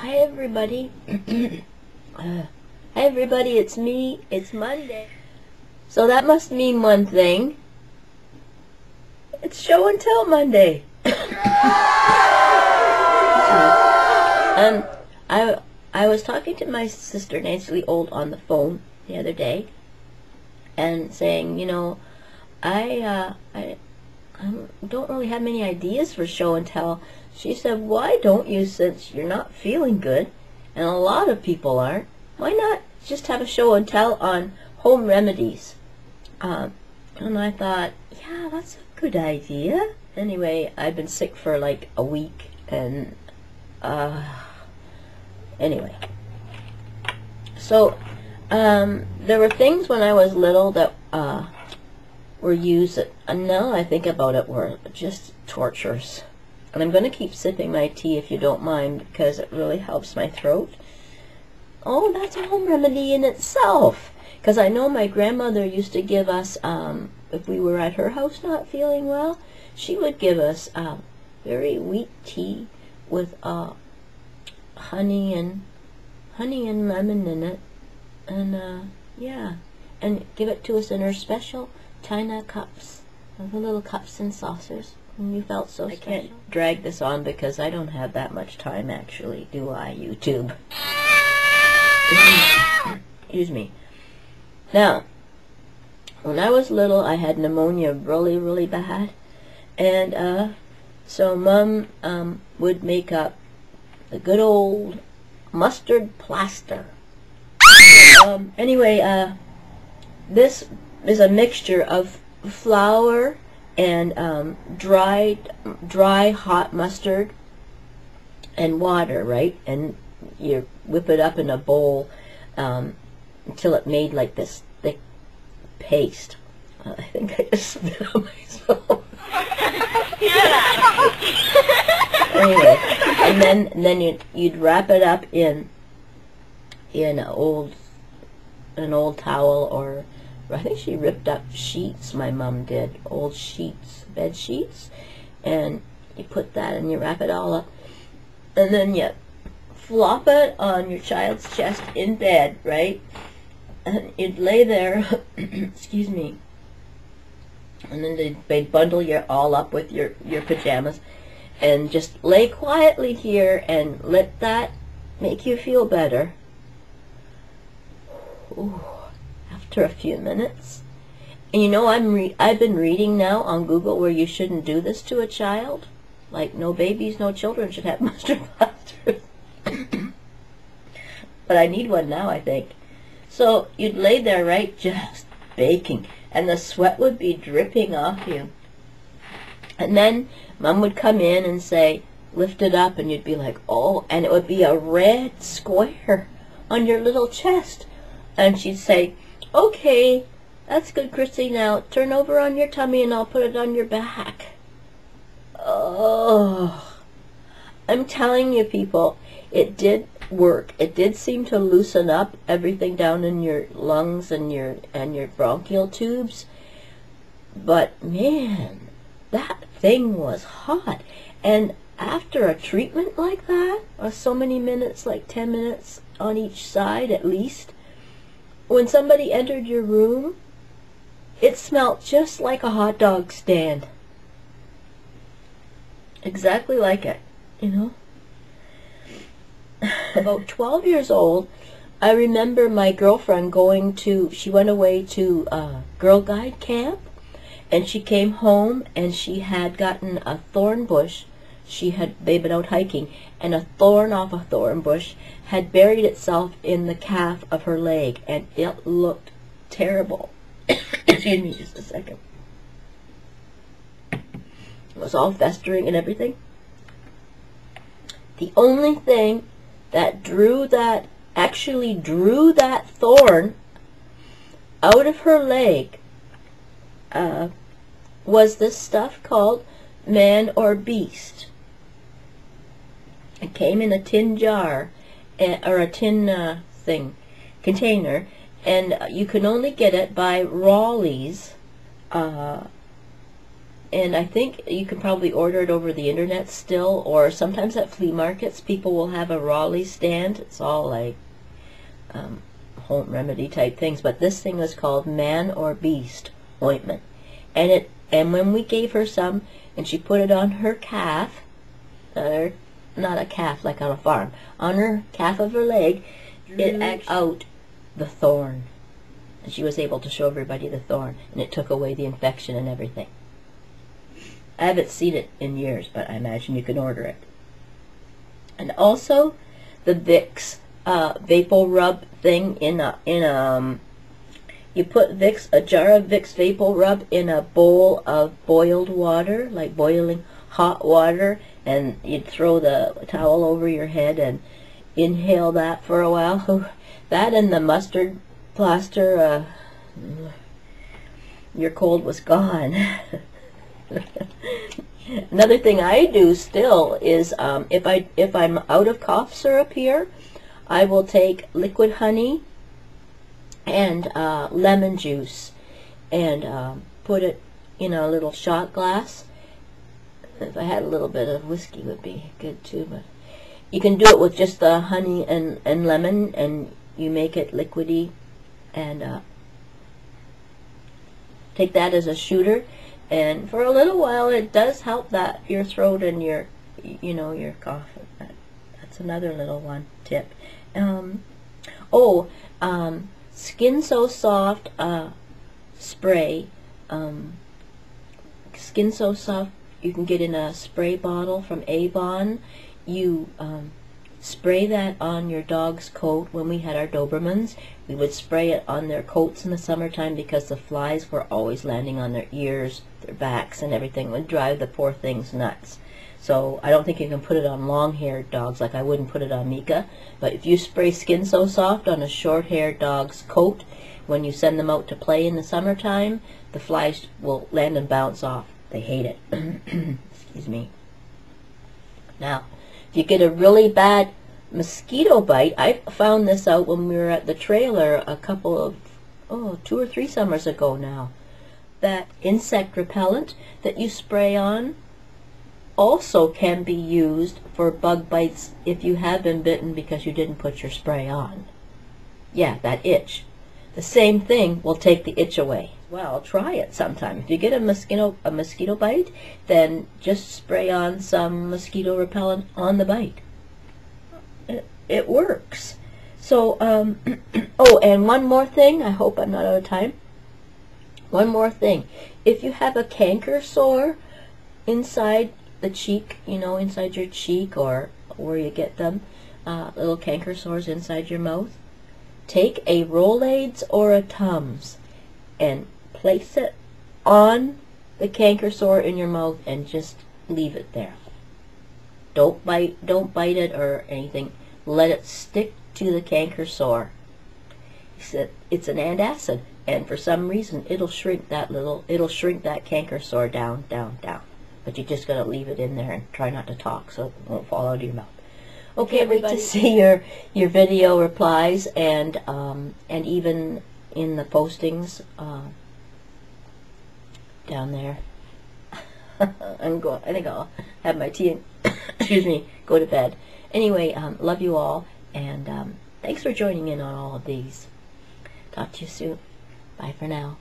Hi everybody. Hi everybody, it's me. It's Monday. So that must mean one thing. It's show and tell Monday. I was talking to my sister Nancy Lee Old on the phone the other day and saying, you know, I don't really have many ideas for show and tell. She said, why don't you, since you're not feeling good, and a lot of people aren't, why not just have a show and tell on home remedies? And I thought, yeah, that's a good idea. Anyway, I've been sick for like a week, and anyway. So, there were things when I was little that were used, and now I think about it, were just torturous. And I'm going to keep sipping my tea if you don't mind, because it really helps my throat. Oh, that's a home remedy in itself. Because I know my grandmother used to give us, if we were at her house not feeling well, she would give us very weak tea with honey and lemon in it. And, yeah. And give it to us in her special china cups, the little cups and saucers. And you felt so special. I can't drag this on because I don't have that much time, actually, do I, YouTube? Excuse me. Now, when I was little, I had pneumonia really, really bad. And so Mom would make up the good old mustard plaster. Anyway, this is a mixture of flour and dry hot mustard and water, right? And you whip it up in a bowl until it made like this thick paste. I think I just spit on myself. Anyway, and then you'd wrap it up in an old towel, or I think she ripped up sheets, my mom did, old sheets, bed sheets, and you put that and you wrap it all up, and then you flop it on your child's chest in bed, right? And you'd lay there, excuse me, and then they'd bundle you all up with your pajamas, and just lay quietly here and let that make you feel better. Ooh. After a few minutes. And you know, I've been reading now on Google where you shouldn't do this to a child. Like, no babies, no children should have mustard plasters. But I need one now, I think. So you'd lay there, right, just baking, and the sweat would be dripping off you. And then Mom would come in and say, lift it up, and you'd be like, oh, and it would be a red square on your little chest. And she'd say, okay, that's good, Christy. Now turn over on your tummy and I'll put it on your back. Oh, I'm telling you, people, it did work. It did seem to loosen up everything down in your lungs and your bronchial tubes. But man, that thing was hot. And after a treatment like that, or so many minutes, like 10 minutes on each side at least, when somebody entered your room, it smelled just like a hot dog stand. Exactly like it, you know? About 12 years old, I remember my girlfriend she went away to Girl Guide camp, and she came home and she had gotten a thorn bush. They'd been out hiking, and a thorn off a thorn bush had buried itself in the calf of her leg, and it looked terrible. Excuse me just a second. It was all festering and everything. The only thing that actually drew that thorn out of her leg was this stuff called Man or Beast. It came in a tin jar, or a tin container, and you can only get it by Raleigh's And I think you can probably order it over the internet still, or sometimes at flea markets people will have a Raleigh stand. It's all like home remedy type things, but this thing was called Man or Beast ointment. And when we gave her some and she put it on her calf, not a calf like on a farm, on her calf of her leg, it acted out the thorn. And she was able to show everybody the thorn, and it took away the infection and everything. I haven't seen it in years, but I imagine you can order it. And also the Vicks Vapor Rub thing you put a jar of Vicks Vapor Rub in a bowl of boiled water, like boiling hot water, and you'd throw the towel over your head and inhale that for a while. That and the mustard plaster, your cold was gone. Another thing I do still is if I'm out of cough syrup here, I will take liquid honey and lemon juice and put it in a little shot glass. If I had a little bit of whiskey would be good too, but you can do it with just the honey and lemon, and you make it liquidy, and take that as a shooter. And for a little while it does help that your throat and your cough. That's another little one tip. Skin So Soft spray. Skin So Soft you can get in a spray bottle from Avon. You spray that on your dog's coat. When we had our Dobermans, we would spray it on their coats in the summertime because the flies were always landing on their ears, their backs, and everything. It would drive the poor things nuts. So I don't think you can put it on long-haired dogs, like I wouldn't put it on Mika. But if you spray Skin So Soft on a short-haired dog's coat, when you send them out to play in the summertime, the flies will land and bounce off. They hate it. Excuse me. Now, if you get a really bad mosquito bite, I found this out when we were at the trailer a couple of, 2 or 3 summers ago now. That insect repellent that you spray on also can be used for bug bites if you have been bitten because you didn't put your spray on. Yeah, that itch. The same thing will take the itch away. Well, try it sometime. If you get a mosquito bite, then just spray on some mosquito repellent on the bite. It works. So, and one more thing. I hope I'm not out of time. One more thing. If you have a canker sore inside the cheek, inside your cheek or where you get them, little canker sores inside your mouth, take a Rolaids or a Tums and place it on the canker sore in your mouth and just leave it there. Don't bite it or anything. Let it stick to the canker sore. It's an antacid, and for some reason it'll shrink that canker sore down. But you just gotta leave it in there and try not to talk so it won't fall out of your mouth. Okay, everybody, to see your video replies and even in the postings down there. I think I'll have my tea and excuse me, go to bed. Anyway, love you all, and thanks for joining in on all of these. Talk to you soon. Bye for now.